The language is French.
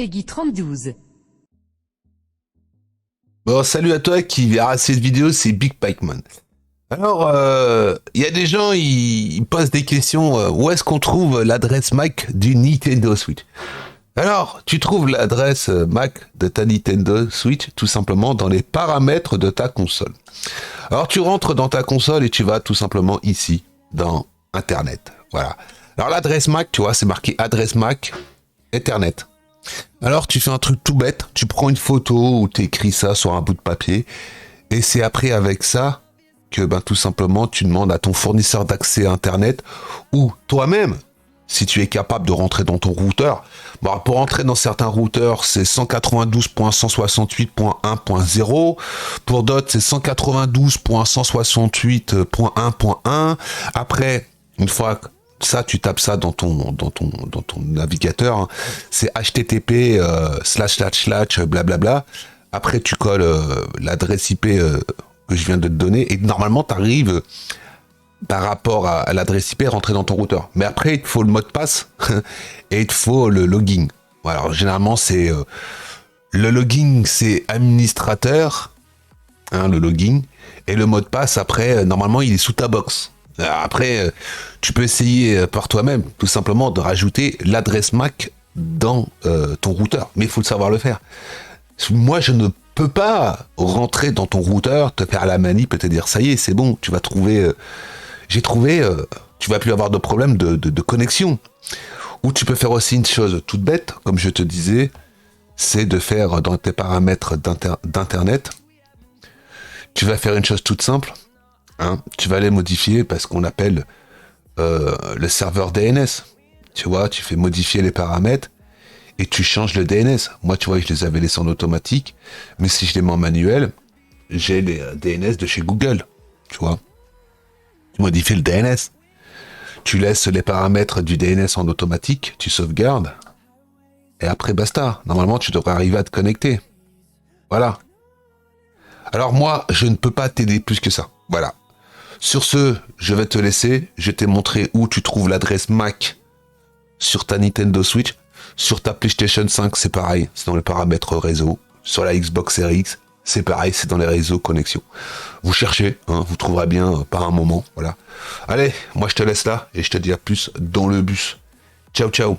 Peggy32. Bon, salut à toi qui verra cette vidéo, c'est Big Pikeman. Alors, il y a des gens, ils posent des questions, où est-ce qu'on trouve l'adresse MAC du Nintendo Switch? Alors, tu trouves l'adresse MAC de ta Nintendo Switch tout simplement dans les paramètres de ta console. Alors, tu rentres dans ta console et tu vas tout simplement ici, dans Internet. Voilà. Alors, l'adresse MAC, tu vois, c'est marqué adresse MAC, Internet. Alors, tu fais un truc tout bête, tu prends une photo ou tu écris ça sur un bout de papier et c'est après avec ça que tout simplement tu demandes à ton fournisseur d'accès à Internet ou toi-même, si tu es capable de rentrer dans ton routeur. Bon, pour rentrer dans certains routeurs, c'est 192.168.1.0. Pour d'autres, c'est 192.168.1.1. Après, une fois que ça, tu tapes ça dans ton navigateur, hein, c'est http blablabla. Après, tu colles l'adresse IP que je viens de te donner et normalement, tu arrives par rapport à l'adresse IP rentrée dans ton routeur. Mais après, il te faut le mot de passe et il te faut le login. Voilà, alors, généralement, c'est le login, c'est administrateur, hein, le login, et le mot de passe, après, normalement, il est sous ta box. Après, tu peux essayer par toi-même, tout simplement, de rajouter l'adresse MAC dans ton routeur. Mais il faut le savoir le faire. Moi, je ne peux pas rentrer dans ton routeur, te faire la manip et te dire, ça y est, c'est bon, tu vas trouver... j'ai trouvé, tu vas plus avoir de problème de connexion. Ou tu peux faire aussi une chose toute bête, comme je te disais, c'est de faire dans tes paramètres d'Internet, tu vas faire une chose toute simple, hein, tu vas aller modifier parce qu'on appelle le serveur DNS. Tu vois, tu fais modifier les paramètres et tu changes le DNS. Moi, tu vois, je les avais laissés en automatique, mais si je les mets en manuel, j'ai les DNS de chez Google, tu vois. Tu modifies le DNS. Tu laisses les paramètres du DNS en automatique, tu sauvegardes, et après basta. Normalement, tu devrais arriver à te connecter. Voilà. Alors moi, je ne peux pas t'aider plus que ça. Voilà. Sur ce, je vais te laisser. Je t'ai montré où tu trouves l'adresse MAC sur ta Nintendo Switch. Sur ta PlayStation 5, c'est pareil. C'est dans les paramètres réseau. Sur la Xbox Series X, c'est pareil. C'est dans les réseaux connexion. Vous cherchez, hein, vous trouverez bien par un moment. Voilà. Allez, moi je te laisse là et je te dis à plus dans le bus. Ciao, ciao.